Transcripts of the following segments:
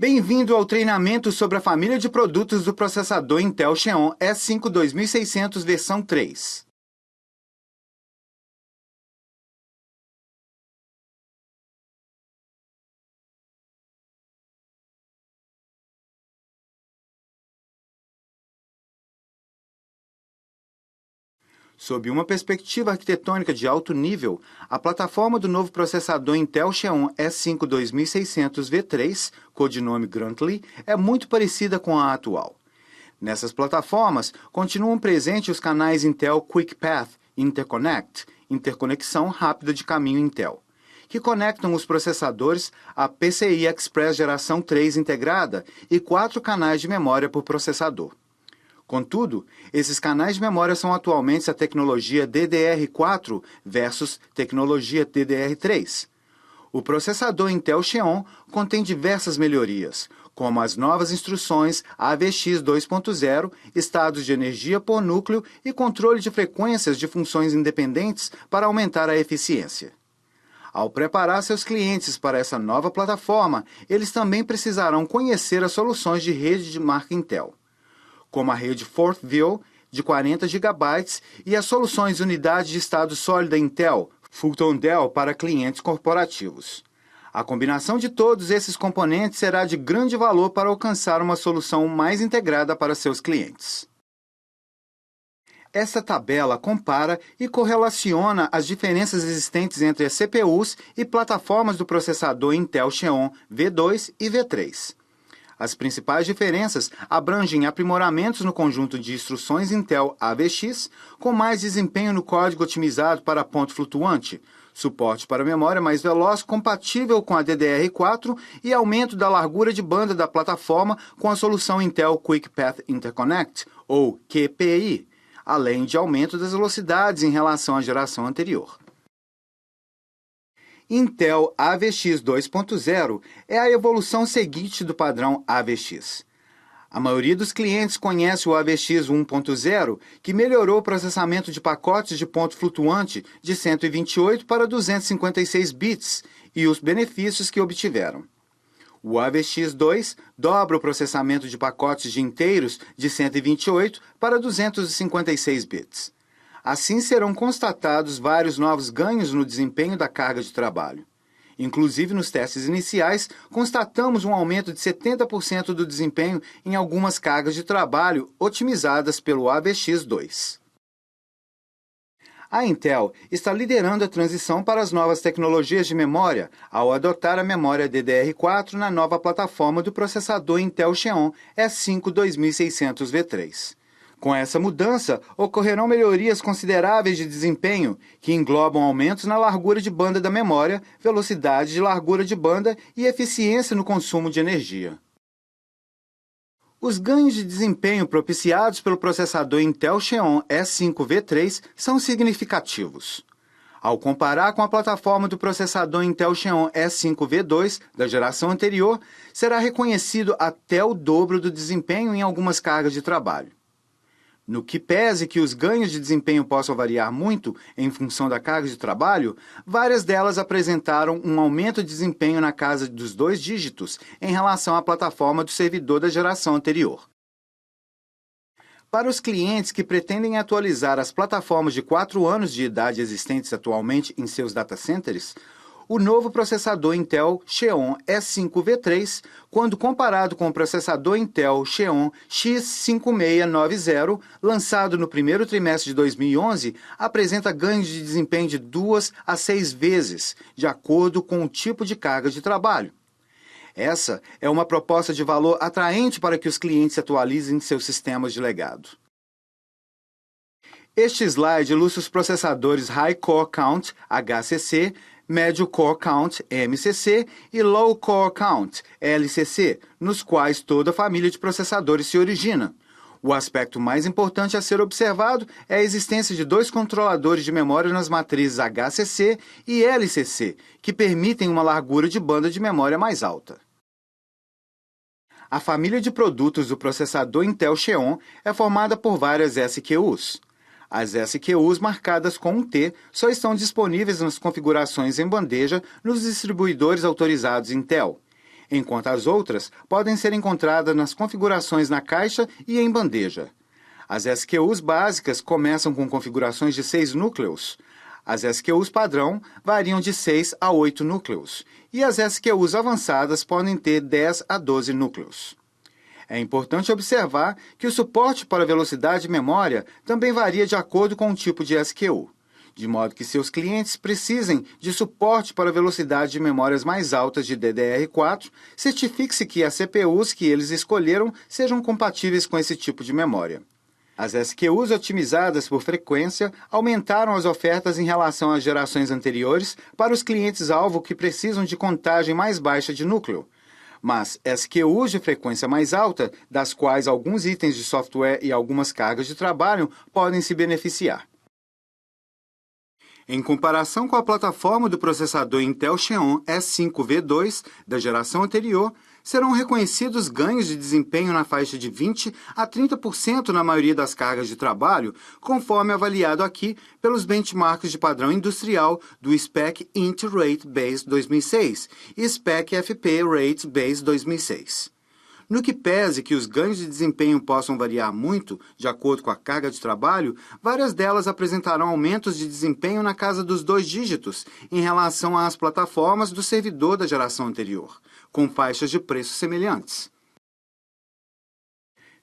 Bem-vindo ao treinamento sobre a família de produtos do processador Intel Xeon E5 2600 versão 3. Sob uma perspectiva arquitetônica de alto nível, a plataforma do novo processador Intel Xeon E5 2600 V3, codinome Grantley, é muito parecida com a atual. Nessas plataformas, continuam presentes os canais Intel Quick Path Interconnect, interconexão rápida de caminho Intel, que conectam os processadores à PCI Express geração 3 integrada e 4 canais de memória por processador. Contudo, esses canais de memória são atualmente a tecnologia DDR4 versus tecnologia DDR3. O processador Intel Xeon contém diversas melhorias, como as novas instruções AVX 2.0, estados de energia por núcleo e controle de frequências de funções independentes para aumentar a eficiência. Ao preparar seus clientes para essa nova plataforma, eles também precisarão conhecer as soluções de rede de marca Intel, como a rede Fortview, de 40 GB, e as soluções de unidade de estado sólida Intel, Fulton Dell, para clientes corporativos. A combinação de todos esses componentes será de grande valor para alcançar uma solução mais integrada para seus clientes. Essa tabela compara e correlaciona as diferenças existentes entre as CPUs e plataformas do processador Intel Xeon V2 e V3. As principais diferenças abrangem aprimoramentos no conjunto de instruções Intel AVX, com mais desempenho no código otimizado para ponto flutuante, suporte para memória mais veloz compatível com a DDR4 e aumento da largura de banda da plataforma com a solução Intel Quick Path Interconnect, ou QPI, além de aumento das velocidades em relação à geração anterior. Intel AVX 2.0 é a evolução seguinte do padrão AVX. A maioria dos clientes conhece o AVX 1.0, que melhorou o processamento de pacotes de ponto flutuante de 128 para 256 bits e os benefícios que obtiveram. O AVX 2 dobra o processamento de pacotes de inteiros de 128 para 256 bits. Assim serão constatados vários novos ganhos no desempenho da carga de trabalho. Inclusive, nos testes iniciais, constatamos um aumento de 70% do desempenho em algumas cargas de trabalho otimizadas pelo AVX 2. A Intel está liderando a transição para as novas tecnologias de memória ao adotar a memória DDR4 na nova plataforma do processador Intel Xeon E5 2600 V3. Com essa mudança, ocorrerão melhorias consideráveis de desempenho, que englobam aumentos na largura de banda da memória, velocidade de largura de banda e eficiência no consumo de energia. Os ganhos de desempenho propiciados pelo processador Intel Xeon E5 V3 são significativos. Ao comparar com a plataforma do processador Intel Xeon E5 V2 da geração anterior, será reconhecido até o dobro do desempenho em algumas cargas de trabalho. No que pese que os ganhos de desempenho possam variar muito em função da carga de trabalho, várias delas apresentaram um aumento de desempenho na casa dos 2 dígitos em relação à plataforma do servidor da geração anterior. Para os clientes que pretendem atualizar as plataformas de 4 anos de idade existentes atualmente em seus data centers, o novo processador Intel Xeon E5 V3, quando comparado com o processador Intel Xeon X5690, lançado no primeiro trimestre de 2011, apresenta ganhos de desempenho de 2 a 6 vezes, de acordo com o tipo de carga de trabalho. Essa é uma proposta de valor atraente para que os clientes atualizem seus sistemas de legado. Este slide ilustra os processadores High Core Count, HCC, Médio Core Count, MCC, e Low Core Count, LCC, nos quais toda a família de processadores se origina. O aspecto mais importante a ser observado é a existência de 2 controladores de memória nas matrizes HCC e LCC, que permitem uma largura de banda de memória mais alta. A família de produtos do processador Intel Xeon é formada por várias SKUs. As SKUs marcadas com um T só estão disponíveis nas configurações em bandeja nos distribuidores autorizados Intel. enquanto as outras podem ser encontradas nas configurações na caixa e em bandeja. As SKUs básicas começam com configurações de 6 núcleos. As SKUs padrão variam de 6 a 8 núcleos, e as SKUs avançadas podem ter 10 a 12 núcleos. É importante observar que o suporte para velocidade de memória também varia de acordo com o tipo de SKU, de modo que seus clientes precisem de suporte para velocidade de memórias mais altas de DDR4, certifique-se que as CPUs que eles escolheram sejam compatíveis com esse tipo de memória. As SKUs otimizadas por frequência aumentaram as ofertas em relação às gerações anteriores para os clientes-alvo que precisam de contagem mais baixa de núcleo. Mas SKUs de frequência mais alta, das quais alguns itens de software e algumas cargas de trabalho podem se beneficiar. Em comparação com a plataforma do processador Intel Xeon E5v2 da geração anterior, serão reconhecidos ganhos de desempenho na faixa de 20% a 30% na maioria das cargas de trabalho, conforme avaliado aqui pelos benchmarks de padrão industrial do SPEC Int Rate Base 2006 e SPEC FP Rate Base 2006. No que pese que os ganhos de desempenho possam variar muito de acordo com a carga de trabalho, várias delas apresentarão aumentos de desempenho na casa dos 2 dígitos em relação às plataformas do servidor da geração anterior, com faixas de preços semelhantes.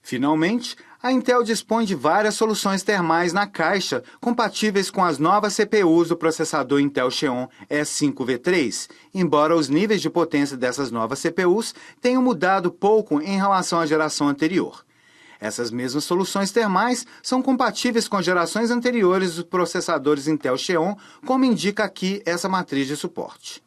Finalmente, a Intel dispõe de várias soluções termais na caixa compatíveis com as novas CPUs do processador Intel Xeon E5v3, embora os níveis de potência dessas novas CPUs tenham mudado pouco em relação à geração anterior. Essas mesmas soluções termais são compatíveis com gerações anteriores dos processadores Intel Xeon, como indica aqui essa matriz de suporte.